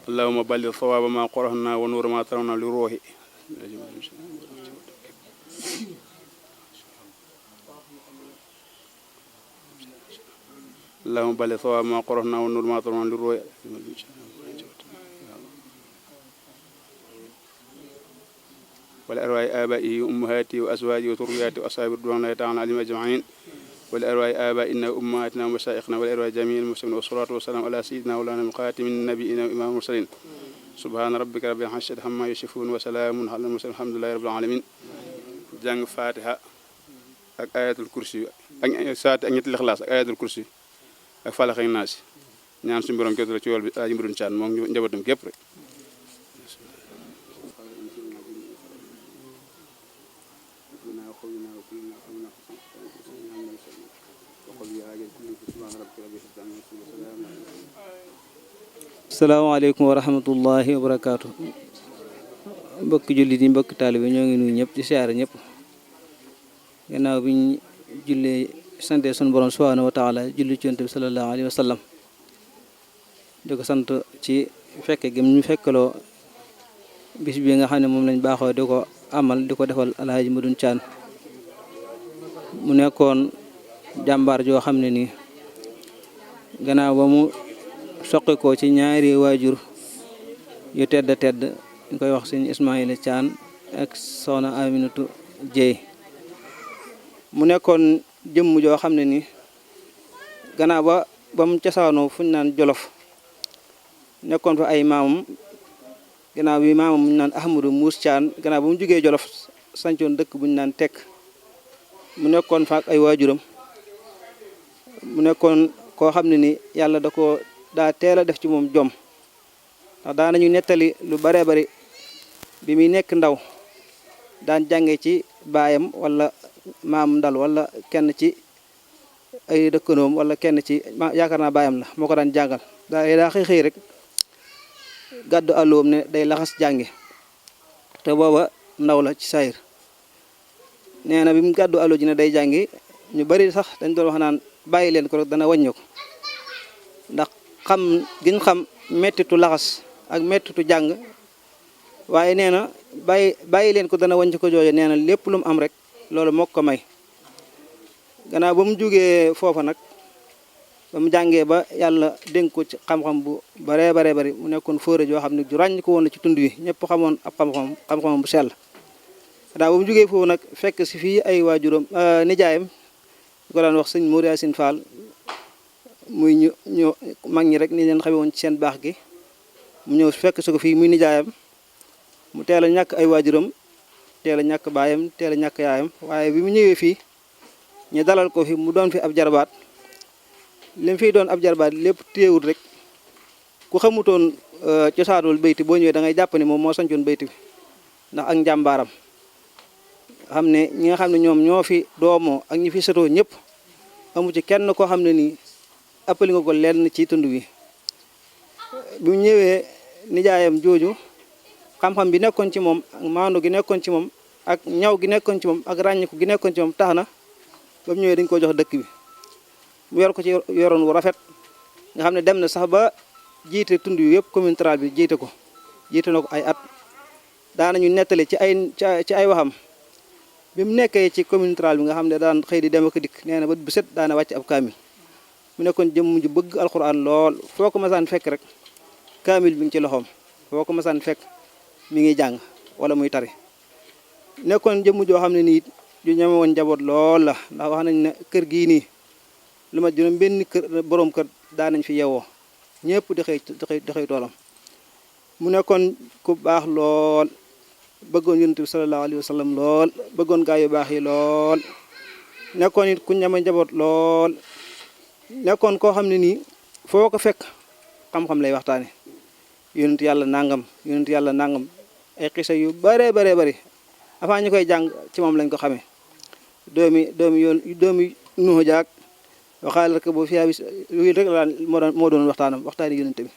اللهم بلغ ثواب ما قرأنا ونور ما ترون لروح اللهم بلغ ثواب ما قرأنا ونور ما ترون لروح ولأرواح آبائه وأمهاته وأزواجه وذرياته وأصحاب الرضوان الله تعالى عليهم أجمعين ولأرواح آبائنا وأمهاتنا ومشايخنا ولأرواح جميع المسلمين والصلاة والسلام على سيدنا مولانا الخاتم النبيين وإمام المرسلين سبحان ربك رب العزة عما يصفون وسلام على المرسلين الحمد لله رب العالمين jàng Fatiha ak ayatul kursi ak saati ak ñetti Ixlaas ak ayatul kursi ak Falaq ak Naas ñaan suñu borom jotale ci yool bi Alaaji Mbadoune Thiane moom njabootam gépp rek salaamaaleykum wa rahmatullahi wa barakaatu mbokki jullit yi mbokki taalibe ñoo ngi nuyu ñëpp di siyaare ñëpp gannaaw bi ñu jullee sante sunu borom subhaanahu wa taala julli ci yonent bi sallallahu alayhi wa sallam di ko sant ci fekke gi ñu fekkaloo bis bi nga xam ne moom lañ baaxoo di ko amal di ko defal Alaaji Mbadoune Thiane mu nekkoon jàmbaar joo xam ne nii gannaaw ba mu soqi ko ci ñaari waajur yu tedd ñu koy wax sëñ Ismaïla Thiane ak soxna Aminatu Jeey mu nekkoon jëmm joo xam ne ni gannaaw ba mu cosaanoo fu ñu naan Jolof nekkoon fa ay maamam gannaaw bi maamam mu ñu naan Ahmadou Mouss Thiane gannaaw ba mu jógee Jolof sancoon dëkk bu ñu naan Tekk mu nekkoon fa ak ay waajuram mu nekkoon koo xam ne ni yàlla da ko daa teel a def ci moom jom ndax daanañu nettali lu baree bari bi muy nekk ndaw daan jànge ci baayam wala maam ndal wala kenn ci ay dëkkandoom wala kenn ci yaakaar naa baayam la moo ko daan jàngal daa xëy rek gàddu àlluwam ne day laxas jànge te booba ndaw la ci sayir nee na bi mu gàddu àlluwa ji ne day jàngi ñu bari sax dañ doon wax naan bàyyi leen ko rek dana wàññi ko ndax xam giñ xam mettitu laxas ak mettitu jàng waaye nee na bàyyi leen ko dana wàññi ko jooje nee na lépp lu mu am rek loolu moo ko may gannaaw ba mu jógee foofa nag ba mu jàngee ba yàlla dénk ko ci xam-xam bu baree bari mu nekkoon fóore joo xam ne ju ràññ ko woon ci tund wi ñëpp xamoon ab xam-xamam bu sell gannaaw ba mu jógee foofu nag fekk si fii ay waajuram nijaayam ñu ko daan wax sëñ Mourou Yacine Fall muy ñu mag ñi rek ni leen xamee woon ci seen baax gi mu ñëw fekk su ko fii muy nijaayam mu teel a ñàkk ay waajuram teel a ñàkk baayam teel a ñàkk yaayam waaye bi mu ñëwee fii ñu dalal ko fi mu doon fi ab jarbaat li mu fiy doon ab jarbaat lépp téewul rek ku xamutoon cosaanul bayti boo ñëwee da ngay jàpp ne moom moo sancoon bayti bi ndax ak njàmbaaram xam ne ñi nga xam ne ñoom ñoo fi doomoo ak ñi fi sëtoo ñëpp amu ci kenn koo xam ne nii appali nga ko lenn ci tund wi bi mu ñëwee nijaayam jooju xam-xam bi nekkoon ci moom ak maandu gi nekkoon ci moom ak ñaw gi nekkoon ci moom ak ràññiku gi nekkoon ci moom tax na ba mu ñëwee dañ ko jox dëkk bi mu yor ko ci yoroon wu rafet nga xam ne dem na sax ba jiite tund wi yëpp commune rurale bi jiite na ko ay at daanañu nettali ci ay waxam bi mu nekkee ci commune rurale bi nga xam ne daan xëy di dem ak dikk nee na bët bu set daana wàcc ab kaamil mu nekkoon jëmm ju bëgg alxuraan lool foo ko masaan fekk rek kaamil bi ngi ci loxoom foo ko masaan fekk mi ngi jàng wala muy tari nekkoon jëmm joo xam ne nii ju ñeme woon njaboot lool la ndax wax nañ ne kër gii nii lu ma juróom benn kër borom kër daanañ fi yewoo ñëpp di xëy toolam mu nekkoon ku baax lool bëggoon yonent bi sallallahu alayhi wa sallam lool bëggoon gaa yu baax yi lool nekkoon it ku ñeme njaboot lool nekkoon koo xam ne nii foo ko fekk xam-xam lay waxtaane yonent yàlla nangam ay xisa yu bare avant ñu koy jàng ci moom lañ ko xamee doomi Nuux jaag waxaale rek boo fiyaa bis yooyu rek la moo doon waxtaani yonent bi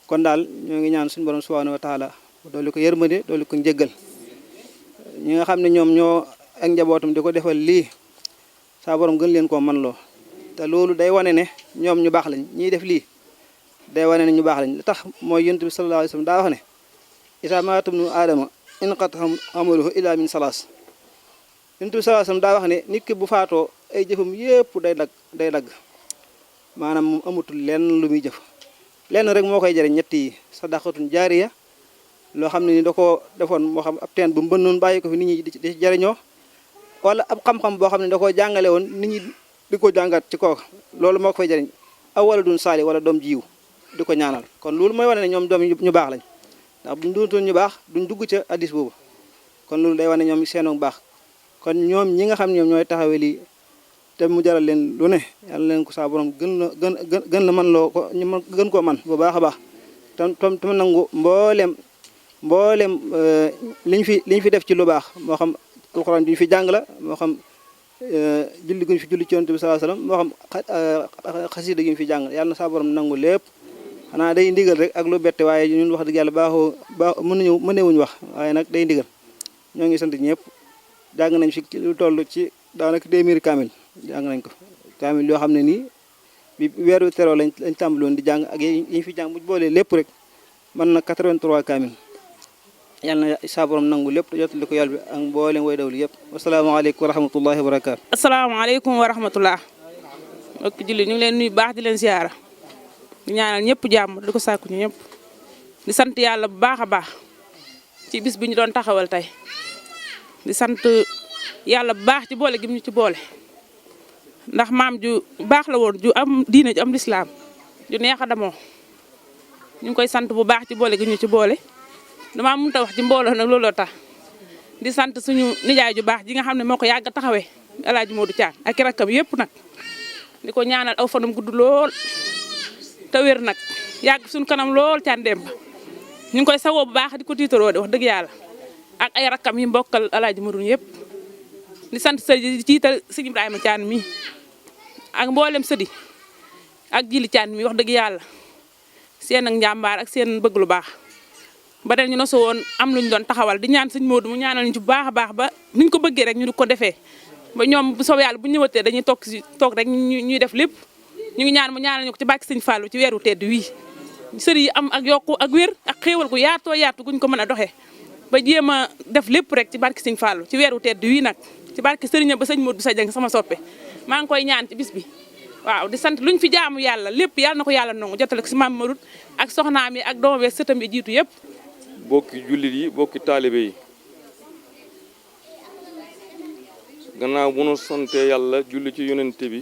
kon daal ñoo ngi ñaan suñu borom subhanahu wa taala doolu ko yërmande doolu ko njëggal ñi nga xam ne ñoom ñoo ak njabootam di ko defal lii saa borom gën leen koo man loo te loolu day wane ne ñoom ñu baax lañ ñiy def lii day wane ne ñu baax lañ li tax mooy yonent bi sallallahu alayhi wa sallam daa wax ne isa maatum nu aadama inqata amaluhu illa min salaas yonent bi sallallahu alayhi wa sallam daa wax ne nit ki bu faatoo ay jëfam yépp day dagg maanaam moom amatul lenn lu muy jëf lenn rek moo koy jëriñ ñett yi sadaqatun jaariya loo xam ne ni da koo defoon moo xam ab teen bu mu bënnoon bàyyi ko fi nit ñi di jëriñoo wala ab xam-xam boo xam ne da koo jàngale woon nit ñi di ko jàngat ci kooka loolu moo ko fay jëriñ aw wala dun saali wala doom jiw di ko ñaanal kon loolu mooy wane ne ñoom doom ñu baax lañ ndax buñ dootoon ñu baax duñ dugg ca addis boobu kon loolu day wane ñoom seenu baax kon ñoom ñi nga xam ne ñoom ñooy taxawee lii te mu jaral leen lu ne yàlla leen ko saa borom gën la man loo ko ñu gën koo man bu baax a baax tam nangu mboolem liñ fi def ci lu baax moo xam alxuraan bi ñu fi jàng la moo xam julli guñ fi julli ci yonent bi sallallahu alayhi wasallam moo xam xasida gi ñu fi jàng yàlla na saa borom nangu lépp xanaa day ndigal rek ak lu bette waaye ñun wax dëgg yàlla mënewuñu wax waaye nag day ndigal ñoo ngi sant ñëpp jàng nañ fi lu toll ci daanaka 2000 kaamil jàng nañ ko kaamil yoo xam ne nii bi weeru teroo lañ tàmbaloon di jàng ak yi ñu fi jàng bu boolee lépp rek mën na 83 kaamil yàlla na saa borom nangu lépp te jottali ko yàlla bi ak mboolem way dawli yëpp wasalaamaaleykum wa rahmatullahi wa barakaatu. asalaamaaleykum wa rahmatullah mbokk julli ñu ngi leen nuyu baax di leen siyaara di ñaanal ñëpp jàmm di ko sàkku ñu ñëpp di sant yàlla bu baax a baax ci bis bi ñu doon taxawal tey di sant yàlla bu baax ci boole gi ñu ci boole ndax maam ju baax la woon ju am diine ju am lislaam ju neex a damoo ñu ngi koy sant bu baax ci boole gi ñu ci boole damaa mënut a wax ci mbooloo nag looloo tax di sant suñu nijaay ju baax ji nga xam ne moo ko yàgg a taxawee El Hadj Modou Thian ak rakkam yëpp nag di ko ñaanal aw fanam gudd lool te wér nag yàgg suñu kanam lool Thian Demba ñu ngi koy sawoo bu baax di ko tiitaroo de wax dëgg yàlla ak ay rakkam yi mbokkal El Hadj Modou yëpp di sant sëdi di ciital sëñ Ibrahima Thian mi ak mboolem sëdi ak Jili Thian mi wax dëgg yàlla seen ak njàmbaar ak seen bëgg lu baax ba den ñu nosu woon am luñ doon taxawal di ñaan sëñ Modou mu ñaanal ñu ci bu baax a baax ba niñ ko bëggee rek ñu di ko defee ba ñoom bu soobee yàlla bu ñëwatee dañuy toog rek ñuy def lépp ñu ngi ñaan mu ñaanal ñu ko ci bàkki sëñ Fallou ci weeru tedd wii sëri yi am ak yokku ak wér ak xéewal gu yaatoo yaatu guñ ko mën a doxee ba jéem a def lépp rek ci barki sëñ Fallou ci weeru tedd wii nag ci barki sëriñ ba sëñ Modou sa jëng sama soppe maa ngi koy ñaan ci bis bi waaw di sant luñ fi jaamu yàlla lépp yàlla na ko yàlla nangu jotale ko si maam Marut ak soxnaam yi ak doomam yi sëtam yi jiitu yëpp bokki jullit yi bokki taalibe yi gannaaw bu nu sante yàlla julli ci yonente bi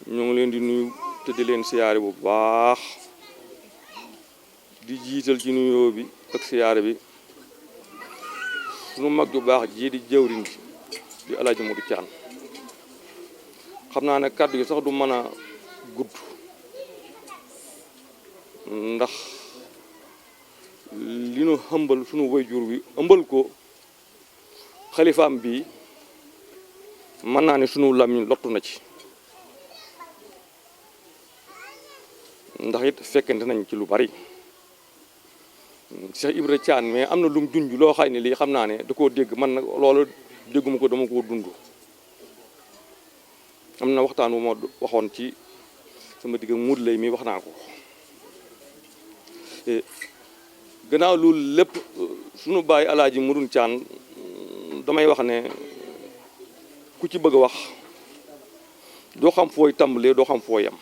ñoo ngi leen di nuyu te di leen siyaare bu baax di jiital ci nuyoo bi ak siyaare bi sunu mag ju baax ji di jëwriñ bi di El Hadj Modou Thian xam naa ne kàddu gi sax du mën a gudd ndax li nu ëmbal sunu waajur bi ëmbal ko xalifaam bi mën naa ne sunu làmmiñ lottu na ci ndax it fekkente nañ ci lu bari Cheikh Ibra Thian mais am na lum junj loo xay ne lii xam naa ne da koo dégg man nag loolu dégguma ko dama koo dund am na waxtaan wu ma waxoon ci sama digg muud lay mi wax naa ko gannaaw loolu lépp sunu baay El Hadj Modou Thian damay wax ne ku ci bëgg a wax doo xam fooy tàmbalee doo xam fooy yam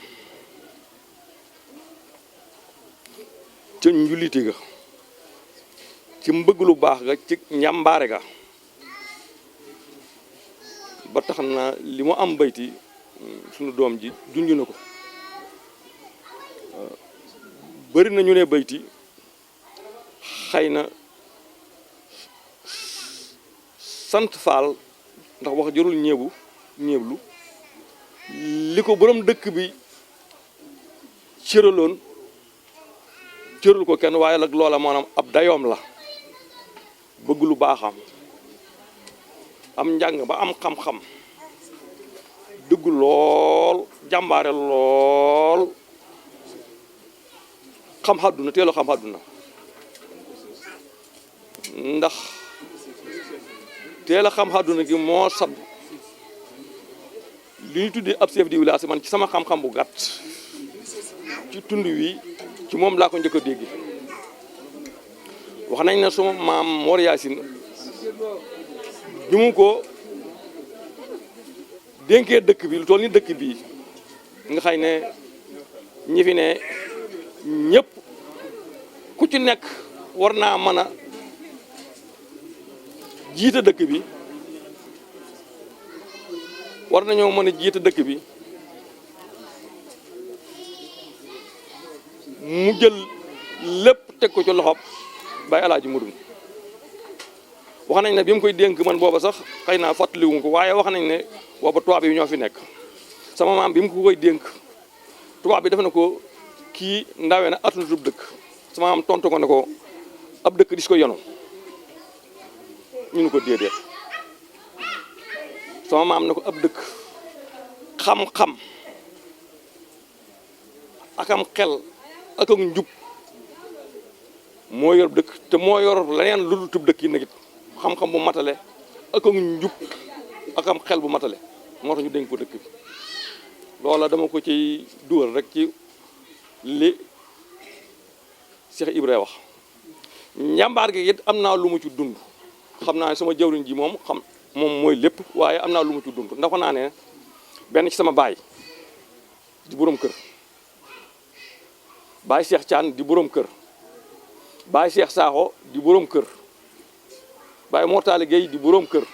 ca njulliti ga ci mbëgg lu baax ga ci njàmbaare ga ba tax na li mu am bayti sunu doom ji junj na ko bëri na ñu ne bayti xëy na sant faal ndax wax jarul ñeeblu li ko borom dëkk bi cërul ko kenn waaye nag loola maanaam ab dayoom la bëgg lu baaxam am njàng ba am xam-xam dëgg lool jàmbaare lool xam àdduna teel a xam àdduna ndax teel a xam àdduna gi moo sab li ñu tuddee ab chef de village man ci sama xam-xam bu gàtt ci tund wi ci moom laa ko njëkk a dégg wax nañ ne suma maam Mor Yaasin bi mu ko dénkee dëkk bi lu toll ni dëkk bii nga xay ne ñi fi ne ñëpp ku ci nekk war naa mën a jiite dëkk bi war nañoo mën a jiite dëkk bi mu jël lépp teg ko ci loxob Baye Alaaji Mudun wax nañ ne bi mu koy dénk man booba sax xëy naa fàttaliwu ko waaye wax nañ ne booba tubaab yi ñoo fi nekk sama maam bi mu ko koy dénk tubaab bi def na ko kii ndawee na atunutub dëkk sama maam tontu ko ne ko ab dëkk dis ko yenu ñu nu ko déedéet sama maam ne ko ab dëkk xam-xam akam xel ak ak njub moo yor dëkk te moo yor leneen lu dul tub dëkk yi nag it xam-xam bu matale ak ak njub akam xel bu matale moo tax ñu dénk ko dëkk bi loola dama ko ci dugal rek ci li Cheikh Ibrahima wax njàmbaar gi it am naa lu mu ci dund xam naa ne sama jawriñ ji moom moom mooy lépp waaye am naa lu mu ci dund ndax naa ne benn ci sama baay di borom kër baay Cheikh Thian di borom kër baay Cheikh Sakho di borom kër baay Mortale Gueye di borom kër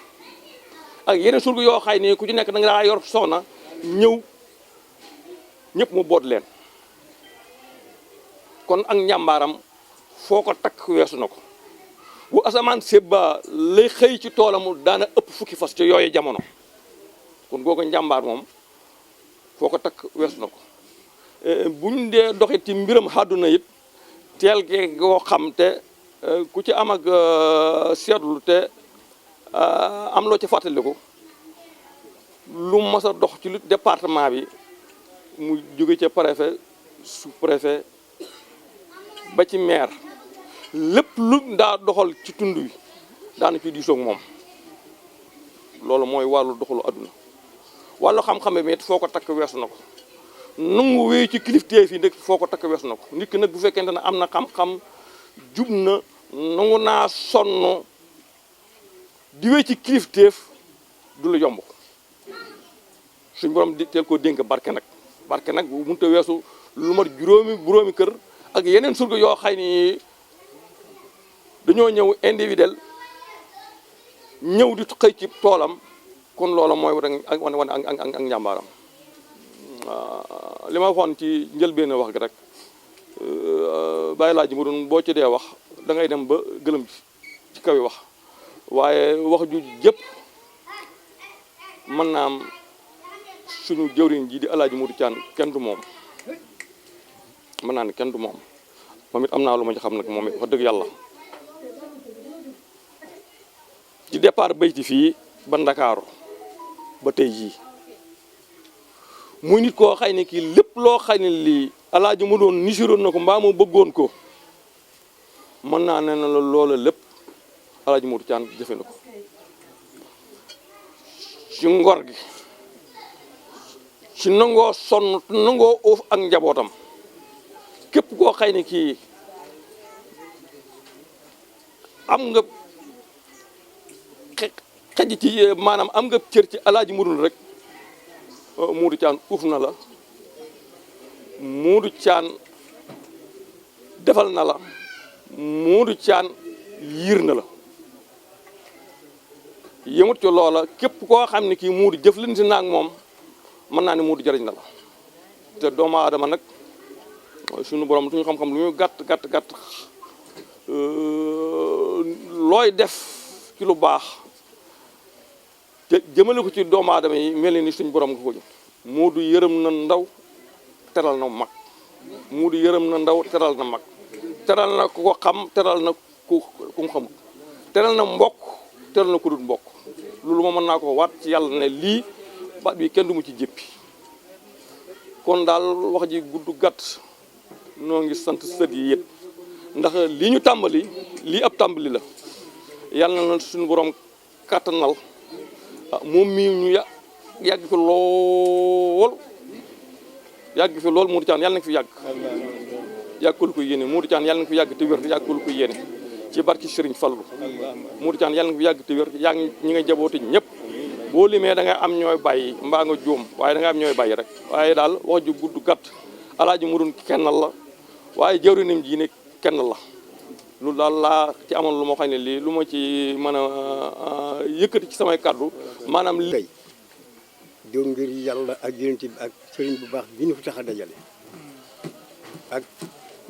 ak yeneen surga yoo xay ne ku ci nekk da nga daa yor soxna ñëw ñëpp mu boot leen kon ak njàmbaaram foo ko takk weesu na ko bu asamaan séba lay xëy ci toolamu daana ëpp fukki fas ci yooyu jamono kon googu njàmbaar moom foo ko takk weesu na ko buñ dee doxit ci mbiram àdduna it teel gee goo xam te ku ci am ak seetlu te am loo ci fàttaliku lu mas a dox ci lu département bi mu jóge ca préfet sous-préfet ba ci maire lépp lu daa doxal ci tund wi daana ci diisoog moom loolu mooy wàllu doxalu adduna wàllu xam-xam bi it foo ko takk weesu na ko nangu wéy ci kilifteef yi nag foo ko takk weesu na ko nit ki nag bu fekkente ne am na xam-xam jub na nangu naa sonn di wéy ci kilifteef du la yomb suñ borom di teel koo dénk barke nag bu mënut a weesu lu mat juróomi kër ak yeneen surga yoo xay ni dañoo ñëw individuel ñëw di xëy ci toolam kon loola mooy wane ak njàmbaaram li ma waxoon ci njëlbéen wax gi rek bàyyi laa ji mu doon boo ci dee wax da ngay dem ba gëlëm ci kaw yi wax waaye wax ju jëpp mën naa am suñu jëwriñ ji di Alaaji Modou Thian kenn du moom mën naa ne kenn du moom moom it am naa lu ma ci xam nag moom it wax dëgg yàlla ci départ bayti fii ba Ndakaaru ba tey jii muy nit koo xay ne kii lépp loo xay ne lii Alaaji mu doon nisiroon na ko mbaa mu bëggoon ko mën naa ne na la loola lépp Alaaji Modou Thian jëfe na ko ci ngor gi ci nangoo sonn nangoo uuf ak njabootam képp koo xay ne kii am nga xej ci maanaam am nga cër ci Alaaji Modou rek Modou Thian uuf na la Modou Thian defal na la Modou Thian yiir na la yëmut ci loola képp koo xam ne kii Modou jëflante na ak moom mën naa ne Modou jariñ na la te doomu aadama nag suñu borom suñu xam-xam lu ñu gàtt looy def ci lu baax te jëmale ko ci doomu aadama yi mel ni suñu borom nga ko jot Modou yërëm na ndaw teral na mag Modou yërëm na ndaw teral na mag teral na ku ko xam teral na ku mu xamul teral na mbokk teral na ku dul mbokk loolu ma mën naa ko waat ci yàlla ne lii baat bi kenn du mu ci jéppi kon daal wax ji gudd gàtt noo ngi sant sët yi yëpp ndax lii ñu tàmbali lii ab tàmbali la yàlla na suñu borom kàttanal moom mii ñu yàgg fi lool yàgg fi lool Modou Thiane yàlla na fi yàgg yàggul ko yéene Modou Thiane yàlla na fi yàgg te wér yàggul ko yéene ci barki Serigne Fallou Modou Thiane yàlla na fi yàgg te wér yaa ngi ñi nga jaboote ñëpp boo limee da nga am ñooy bàyyi mbaa nga juum waaye da nga am ñooy bàyyi rek waaye daal wax ju gudd gàtt alaaji mu doon kennal la waaye jawriñam ji ne kenn la loolu daal laa ci amoon lu ma xam ne lii lu ma ci mën a yëkkati ci samay kàddu maanaam tey doo ngir yàlla ak yonent bi ak sëriñ bu baax bi ñu fi tax a dajale ak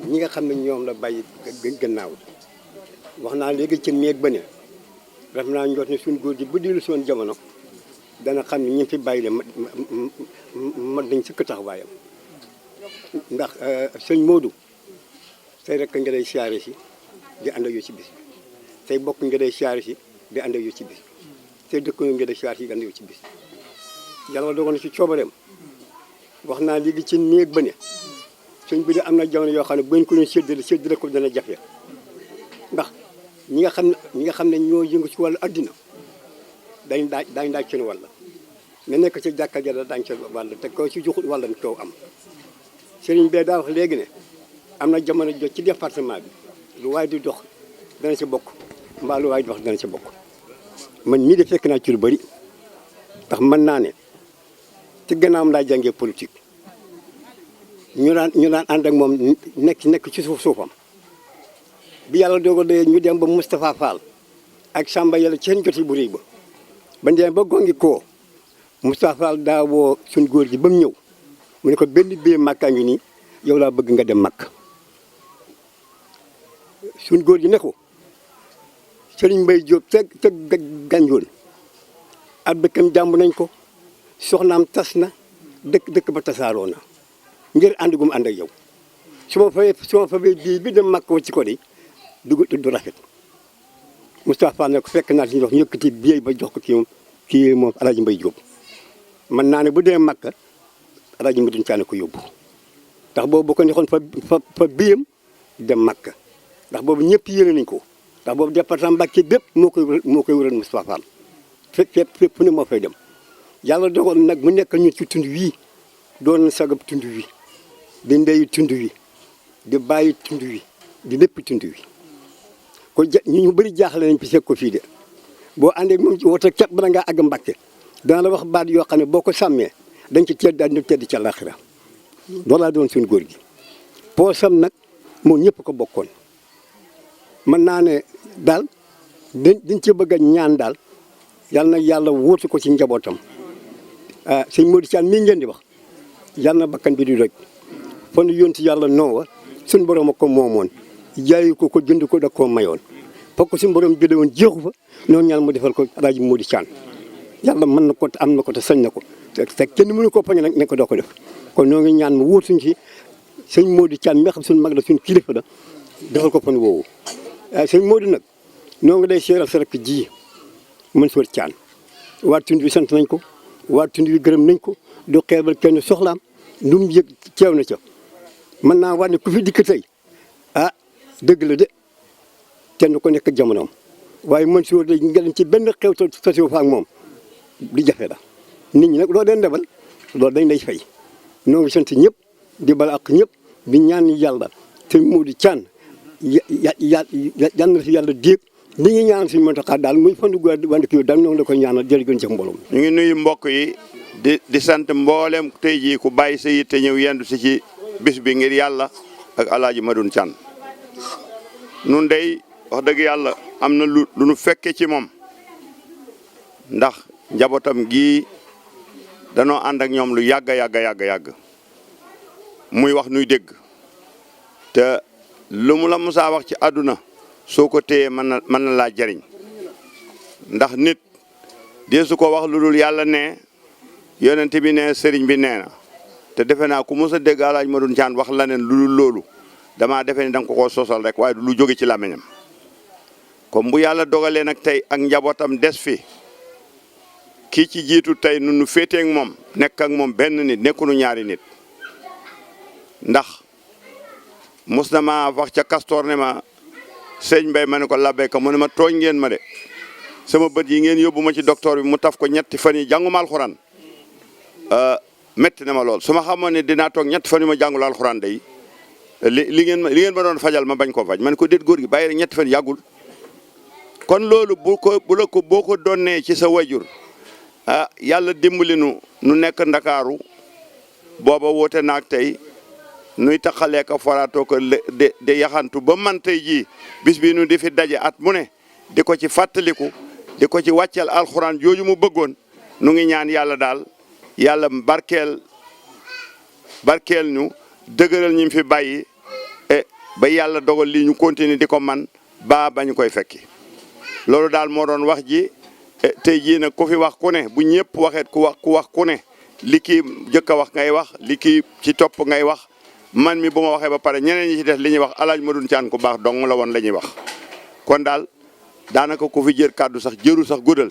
ñi nga xam ne ñoom la bàyyi gannaaw wax naa léegi ci néeg ba ne def naa njort ne suñ góor gi bu dellu soon jamono dana xam ne ñi fi bàyyi de mat nañ sëkk taxawaayam ndax sëñ Modou say rek nga day siyaare si di ànd ak yow ci bis bi say bokk nga day siyaare si di ànd ak yow ci bis bi say dëkkandoo nga day siyaare si di ànd ak yow ci bis bi yàlla dogal na ci coobareem wax naa léegi ci néeg ba ne sëñ bi de am na jamono yoo xam ne bu ñu ko doon séddale ko dana jafe ndax ñi nga xam ne ñoo yëngu ci wàllu addina daañu daaj seen wàll nga nekk ci jàkka ja daañu seen wàll te ko ci joxul wàllam coow am sëriñ bee daa wax léegi ne am na jamono jot ci département bi lu waay di dox dana ci bokk mbaa lu waay di dox dana ci bokk man mii de fekk naa ci lu bëri ndax mën naa ne ci gannaawam laa jàngee politique ñu daan ànd ak moom nekk ci suufam bi yàlla dogal de ñu dem ba Moustapha Fall ak Samba yàlla ci seen joti bu rëy ba ndee ba gongi koo Moustapha Fall daa woo suñ góor gi ba mu ñëw mu ne ko benn bee Makka ngi nii yow laa bëgg nga dem Makka suñ góor gi ne ko Serigne Mbaye Diop ca Ganjool ak dëkkam jàmb nañ ko soxnaam tas na dëkk ba tasaaroo na ngir ànd gum ànd ak yow su ma fayee bii bi dem Makka wacci ko de du rafet Moustapha ne ko fekk naa si ñu wax ñu yëkkati bii ba jox ko kii moom Alaaji Mbaye Diop mën naa ne bu dee Makka Alaaji Mbaye Caane ko yóbbu ndax boobu bu ko neexoon fa biyam dem Makka ndax boobu ñëpp yéene nañ ko ndax boobu département Mbacké bépp moo koy wëral Moustapha Fall fépp fu ne moo fay dem yàlla dogal nag mu nekk ñu ci tund wii doon sagab tund wi di ndeyu tund wi di bàyyi tund wi di lépp tund wi ko ñu bëri jaaxle nañ fi seeg ko fii de boo àndee moom ci woto cat bala ngaa àgg Mbacké dana la wax baat yoo xam ne boo ko sàmmee dañ ci tedd daal di tedd ci àllaaxira loolu laa doon suñu góor gi poosam nag moom ñëpp ko bokkoon mën naa ne daal dañ ci bëgg a ñaan daal yàlla na yàlla wóotu ko ci njabootam sëñ Modou Thiane mii ngeen di wax yàlla na bakkan bi di doj fan yonti yàlla noowa suñu borom a ko moomoon jaayu ko jënd ko da koo mayoon fokk ko suñu borom jëlee woon jeexu fa noonu ñaan mu defal ko Alaaji Modou Thiane yàlla mën na ko te am na ko te sañ na ko te kenn mënu ko pañe nag ne ko doo ko def kon ñoo ngi ñaan mu wóor suñ ci sëñ Modou Thiane mi nga xam suñu mag la suñu kilifa la defal ko fan woowu sëñ Modou nag ñoo ngi day seeral sa rakk ji Mansour Thiane waa tund wi sant nañ ko waa tund wi gërëm nañ ko du xeebal kenn soxlaam lu mu yëg ceew na ca mën naa wax ne ku fi dikk tey dëgg la de kenn ko nekk jamonoom waaye Mansour de nga dem ci benn xew sosiw fa ak moom di jafe la nit ñi nag loo den lebal loolu dañ lay fay noo ngi sant ñëpp di bala ak ñëpp di ñaan yàlla te Modou Thiane yal na fi yàlla déeg li ñuy ñaanal suñu Mountakha daal muy fandu gu wànd kii daal noonu la koy ñaanal jërëjëf ci mbooloo ñu ngi nuyu mbokk yi di sant mboolem tey jii ku bàyyi sa yitte ñëw yendu si ci bis bi ngir yàlla ak Alaaji Madoune Thiane nun day wax dëgg yàlla am na lu nu fekke ci moom ndax njabootam gii danoo ànd ak ñoom lu yàgg muy wax nuy dégg te lu mu la musaa wax ci àdduna soo ko téyee mën na laa jariñ ndax nit dee su ko wax lu dul yàlla ne yonent bi ne sëriñ bi nee na te defe naa ku mos a dégg Alaaji Madoune Thiane wax la neen lu dul loolu damaa defe ni da nga ko sosal rek waaye du lu jóge ci làmmiñam comme bu yàlla dogalee nag tey ak njabootam des fi kii ci jiitu tey nu féetee ak moom nekk ak moom benn nit nekkunu ñaari nit ndax mos na ma wax ca Castor ne ma sëñ Mbaye ma ne ko labbayka mu ne ma tooñ ngeen ma de sama bët yi ngeen yóbbu ma ci docteur bi mu taf ko ñetti fan yi jànguma alxuraan métti na ma lool su ma xamoon ne dinaa toog ñett fan yu ma jàngul alxuraan day li ngeen ma doon fajal ma bañ koo faj man ko déet góor gi bàyyi rek ñetti fan yàggul kon loolu boo ko donnee ci sa wajur ah yàlla dimbali nu nekk ndakaaru booba woote naag tey nuy taxalee ko faraatoo ko de yaxantu ba man tey jii bis bi nu di fi daje at mu ne di ko ci fàttaliku di ko ci wàcceel alxuraan jooju mu bëggoon nu ngi ñaan yàlla daal yàlla barkeel ñu dëgëral ñi fi bàyyi ba yàlla dogal lii ñu continuer di ko man ba bañ koy fekki loolu daal moo doon wax ji tey jii nag ku fi wax ku ne bu ñëpp waxeet ku wax ku ne li kii jëkk a wax ngay wax li kii ci topp ngay wax man mi bu ma waxee ba pare ñeneen ñi ci def li ñuy wax alaaj Madoune Thiane ku baax dong la woon la ñuy wax kon daal daanaka ku fi jër kàddu sax jëru sax guddal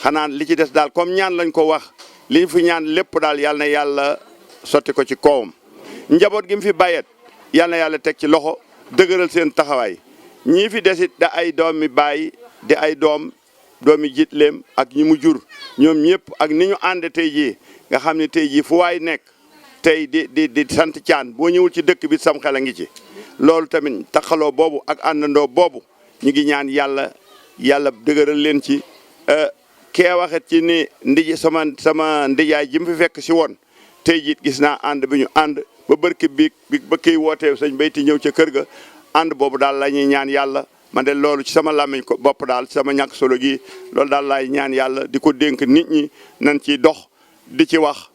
xanaa li ci des daal comme ñaan lañ ko wax li ñu fi ñaan lépp daal yal na yàlla sotti ko ci kawam njaboot gi mu fi bàyyet yal na yàlla teg ci loxo dëgëral seen taxawaay ñii fi desit da ay doomi baay di ay doomi jiitleem ak ñi mu jur ñoom ñëpp ak ni ñu ànd tey jii nga xam ne tey jii fu waay nekk tey di sant Thiane boo ñëwul ci dëkk bi sam xel a ngi ci loolu tamit taxaloo boobu ak àndandoo boobu ñu ngi ñaan yàlla dëgëral leen ci kee waxet ci ni sama ndijaay ji mu fi fekk si woon tey jii gis naa ànd bi ñu ànd ba bërki bi ba kiy wootee sëñ Bayti ñëw ca kër ga ànd boobu daal la ñuy ñaan yàlla man de loolu ci sama làmmiñ ko bopp daal ci sama ñàkk solo gi loolu daal laay ñaan yàlla di ko dénk nit ñi nañ ciy dox di ci wax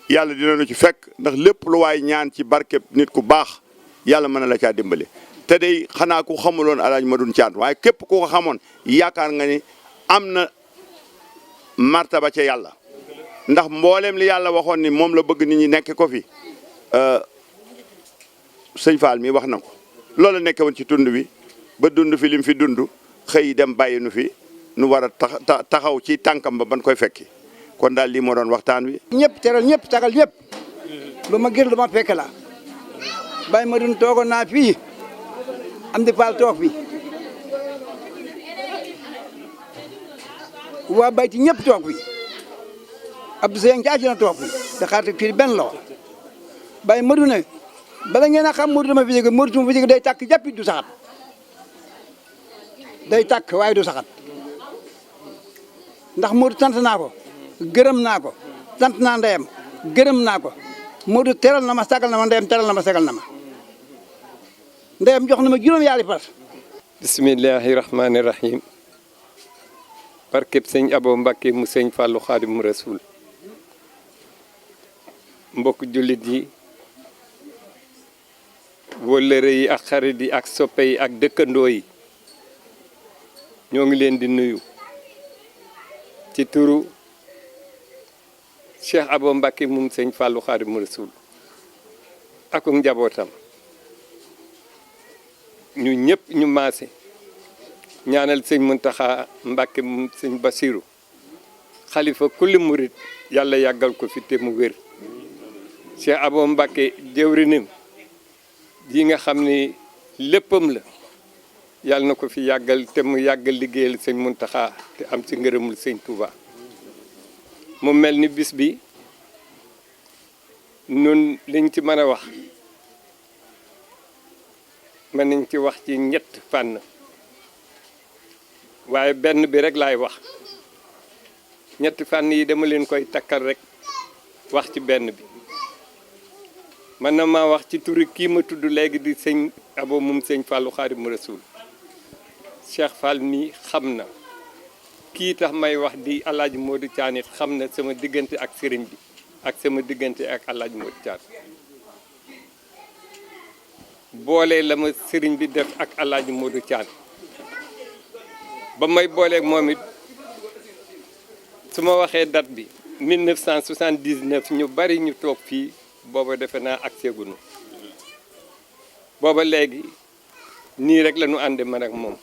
yàlla dinañu ci fekk ndax lépp lu waay ñaan ci barkeb nit ku baax yàlla mën na la caa dimbali te day xanaa ku xamuloon alaaj Madoune Thiane waaye képp ku ko xamoon yaakaar nga ni am na martaba ca yàlla ndax mboolem li yàlla waxoon ni moom la bëgg nit ñi nekk ko fi sëñ Fall mi wax na ko loolu la nekke woon ci tund wi ba dund fi lim fi dund xëy dem bàyyi nu fi nu war a taxaw ci tànkam ba ban koy fekki kon daal lii moo doon waxtaan wi. ñëpp teral ñëpp tagal ñëpp lu ma gër lu ma fekk la Baye Madoune toogoon naa fii am di Fall toog fi waa bayti ñëpp toog fi Abdou Seye Ndiaye na toog fi da xaar kii benn loxo Baye Madoune bala ngeen a xam Modou dama fi jóge Modou dama fi jóge day tàkk jàppit du saxat day tàkk waaye du saxat ndax Modou sant naa ko gërëm naa ko sant naa ndeyam gërëm naa ko Modou teral na ma sagal na ma ndeyam teral na ma sagal na ma ndeyam jox na ma juróom yaari fas. bismillahi rahmaani rahim barkeb sëñ Abo Mbacke mu sëñ Fallou Khadim Rasoul mbokk jullit yi wóllëre yi ak xarit yi ak soppe yi ak dëkkandoo yi ñoo ngi leen di nuyu ci turu Cheikh Abo Mbacke moom sëñ Fallou Khadim Rasoul ak njabootam ñu ñëpp ñu maase ñaanal sëñ Muntaxa Mbacke moom sëñ Basiru xalifa kulli murit yàlla yàggal ko fi te mu wér Cheikh Abo Mbacke jëwrinim ji nga xam ni léppam la yàlla na ko fi yàggal te mu yàggal liggéeyal sëñ Muntaxa te am ci ngërëmul sëñ Touba mu mel ni bis bi nun liñ ci mën a wax mën nañ ci wax ci ñett fànn waaye benn bi rek laay wax ñetti fànn yi dama leen koy takkal rek wax ci benn bi man na maa wax ci turi kii ma tudd léegi di sëñ Abo moom sëñ Fallou Khadim Rasoul Cheikh Fall mi xam na kii tax may wax di Alaaji Modou Thiane xam na sama diggante ak sëriñ bi ak sama diggante ak Alaaji Modou Thiane boole la ma sëriñ bi def ak Alaaji Modou Thiane ba may booleeg moom it su ma waxee date bi 1979 ñu bari ñu toog fii booba defe naa ak seegunu booba léegi nii rek la ñu ànde man ak moom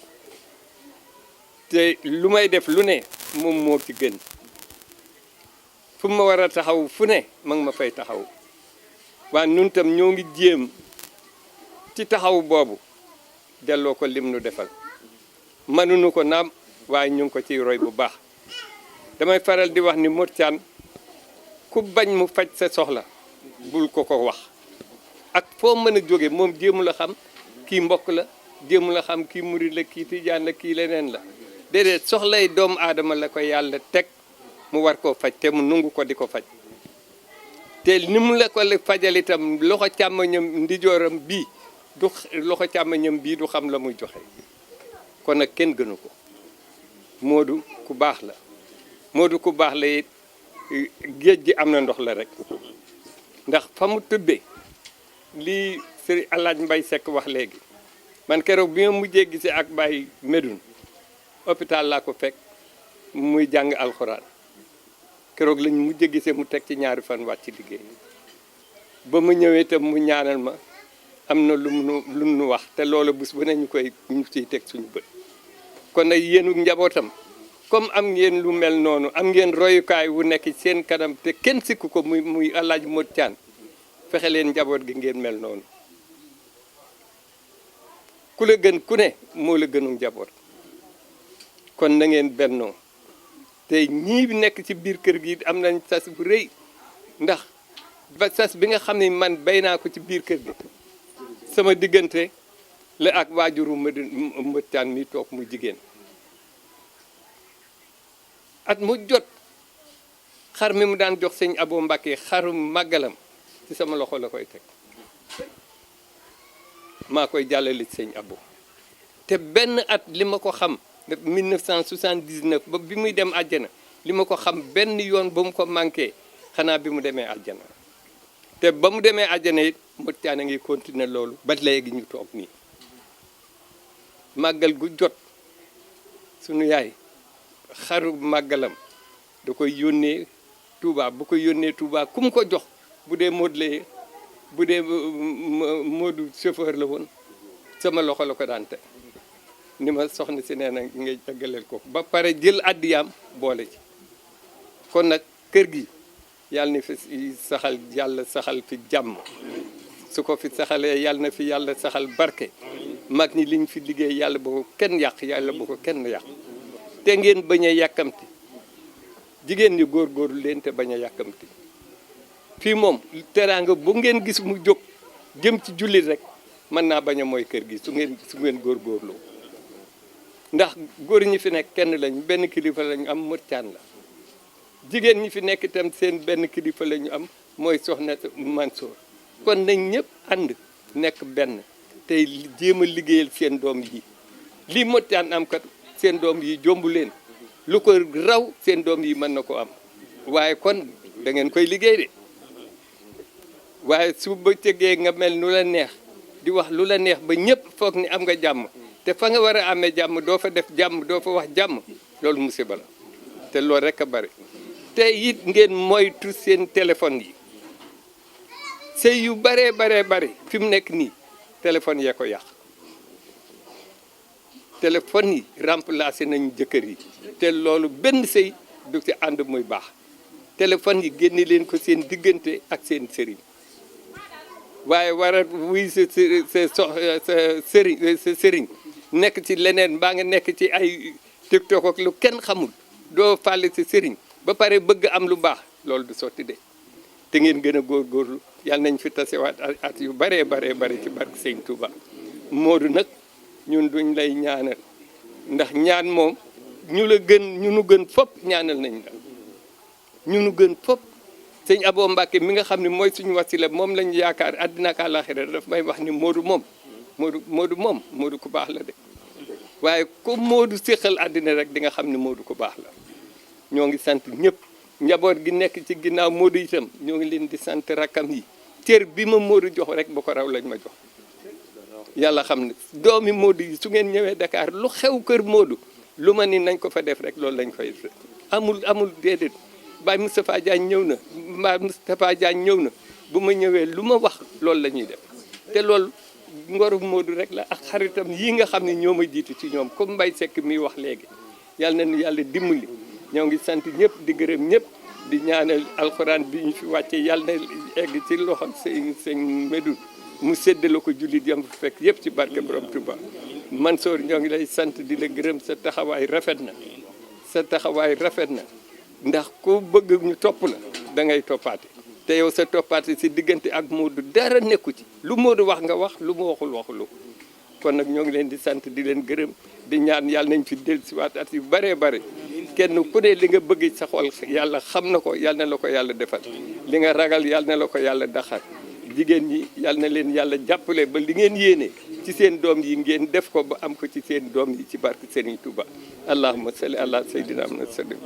te lu may def lu ne moom moo ci gën fu ma war a taxaw fu ne ma ngi ma fay taxaw waa nun tam ñoo ngi jéem ci taxaw boobu delloo ko lim nu defal mënuñu ko naam waaye ñu ngi ko ciy roy bu baax damay faral di wax ni Modou Thiane ku bañ mu faj sa soxla bul ko ko wax ak foo mën a jóge moom jéemu la xam kii mbokk la jéemu la xam kii murid la kii tijaan la kii leneen la déedéet soxlay doomu aadama la ko yàlla teg mu war koo faj te mu nungu ko di ko faj te ni mu la ko fajal itam loxo càmmoñam ndijooram bii du loxo càmmoñam bii du xam la muy joxe kon nag kenn gënu ko Modou ku baax la Modou ku baax la it géej gi am na ndox la rek ndax fa mu tëbbee lii sëriñ Alaaj Mbay Sekk wax léegi man keroog bi ma mujjee gisee ak Baye Medoune hôpital laa ko fekk muy jàng alxuraan keroog lañ mujjee gisee mu teg ci ñaari fan wàcc ci liggéey ba ma ñëwee itam mu ñaanal ma am na lu nu wax te loolu bés bu ne ñu ciy teg suñu bët kon nag yéenu njabootam comme am ngeen lu mel noonu am ngeen royukaay wu nekk seen kanam te kenn sikku ko muy Alaaji Modou Thiane fexe leen njaboot gi ngeen mel noonu ku la gën ku ne moo la gënu njaboot kon na ngeen bennoo te ñii nekk ci biir kër gi am nañ sas bu rëy ndax ba sas bi nga xam ne man bay naa ko ci biir kër gi sama diggante la ak waajuru Modou Thiane mi toog mu jigéen at mu jot xar mi mu daan jox sëñ Abo Mbàkke xaru màggalam ci sama loxo la koy teg maa koy jàllale ci sëñ Abo te benn at li ma ko xam 1979 ba bi muy dem àjjana li ma ko xam benn yoon ba mu ko manqué xanaa bi mu demee àjjana te ba mu demee àjjana it Modou Thiane a ngi continuer loolu ba léegi ñu toog nii màggal gu jot sunu yaay xaru màggalam da koy yónnee Touba bu ko yónnee Touba ku mu ko jox bu dee Modou bu dee Modou chauffeur la woon sama loxo la ko daan teg ni ma soxna si nee na ngay taggaleel ko ba pare jël addiyaam boole ci kon nag kër gi yàlla na fi saxal yàlla saxal fi jàmm su ko fi saxalee yàlla na fi yàlla saxal barke mag ñi liñ fi liggéey yàlla boo ko kenn yàq yàlla boo ko kenn yàq te ngeen bañ a yàkkamti jigéen ñi góorgóorlu leen te bañ a yàkkamti fii moom teraanga bu ngeen gis mu jóg jëm ci jullit rek mën naa bañ a mooy kër gi su ngeen góorgóorlu ndax góor ñi fi nekk kenn lañ benn kilifa lañu am Modou Thiane la jigéen ñi fi nekk itam seen benn kilifa lañu am mooy soxna Mansour kon nañ ñëpp ànd nekk benn tey jéem a liggéeyal seen doom yi lii Modou Thiane am kat seen doom yi jombu leen lu ko raw seen doom yi mën na ko am waaye kon da ngeen koy liggéey de waaye su bëccëgee nga mel nu la neex di wax lu la neex ba ñëpp foog ni am nga jàmm te fa nga war a amee jàmm doo fa def jàmm doo fa wax jàmm loolu musiba la te loolu rek a bari te it ngeen moytu seen téléphone yi sëy yu baree bari fi mu nekk nii téléphone yee ko yàq téléphone yi remplacé nañu jëkkër yi te loolu benn sëy du ci ànd muy baax téléphone yi génne leen ko seen diggante ak seen sëriñ waaye war a wuy sa sëriñ nekk ci leneen mbaa nga nekk ci ay TikTok ak lu kenn xamul doo fàlle sa sëriñ ba pare bëgg am lu baax loolu du sotti de te ngeen gën a góorgóorlu yàlla nañ fi tasewaat at yu bare ci barke Sëñ Touba Modou nag ñun duñ lay ñaanal ndax ñaan moom ñu nu gën fopp ñaanal nañ la ñu nu gën fopp sëñ Abo Mbàkke mi nga xam ne mooy suñu wasila moom lañu yaakaar àddina ak àllaaxira daf may wax ni Modou ku baax la de waaye ko Modou séqal àddina rek di nga xam ne Modou ku baax la ñoo ngi sant ñëpp njaboot gi nekk ci ginnaaw Modou itam ñoo ngi leen di sant rakkam yi cër bi ma Modou jox rek ba ko raw lañ ma jox yàlla xam ne doomi Modou yi su ngeen ñëwee Dakar lu xew kër Modou lu ma ni nañ ko fa def rek loolu lañ koy def amul déedéet Baye Moustapha Diagne ñëw na mbaa Moustapha Diagne ñëw na bu ma ñëwee lu ma wax loolu la ñuy def te loolu ngoru Modou rek la ak xaritam yi nga xam ne ñoo ma jiitu ci ñoom comme Mbaye Seck mi wax léegi yàlla nañu yàlla dimbali ñoo ngi sant ñëpp di gërëm ñëpp di ñaanal alxuraan bi ñu fi wàcce yàlla na egg ci loxol sëñ Medoune mu séddale ko jullit yam fa fekk yëpp ci barke borom Touba Mansour ñoo ngi lay sant di la gërëm sa taxawaay rafet na ndax ku bëgg ñu topp la da ngay toppaate te yow sa toppaate si diggante ak Modou dara nekku ci lu Modou wax nga wax lu mu waxul waxulu kon nag ñoo ngi leen di sant di leen gërëm di ñaan yàlla nañ fi dellusiwaat at yu bëree bëri kenn ku ne li nga bëgg sa xol yàlla xam na ko yàlla na la ko yàlla defal li nga ragal yàlla na la ko yàlla daxal jigéen ñi yàlla na leen yàlla jàppale ba li ngeen yéene ci seen doom yi ngeen def ko ba am ko ci seen doom yi ci barke Serigne Touba allahumma salli ala sayyidina Muhammad sallam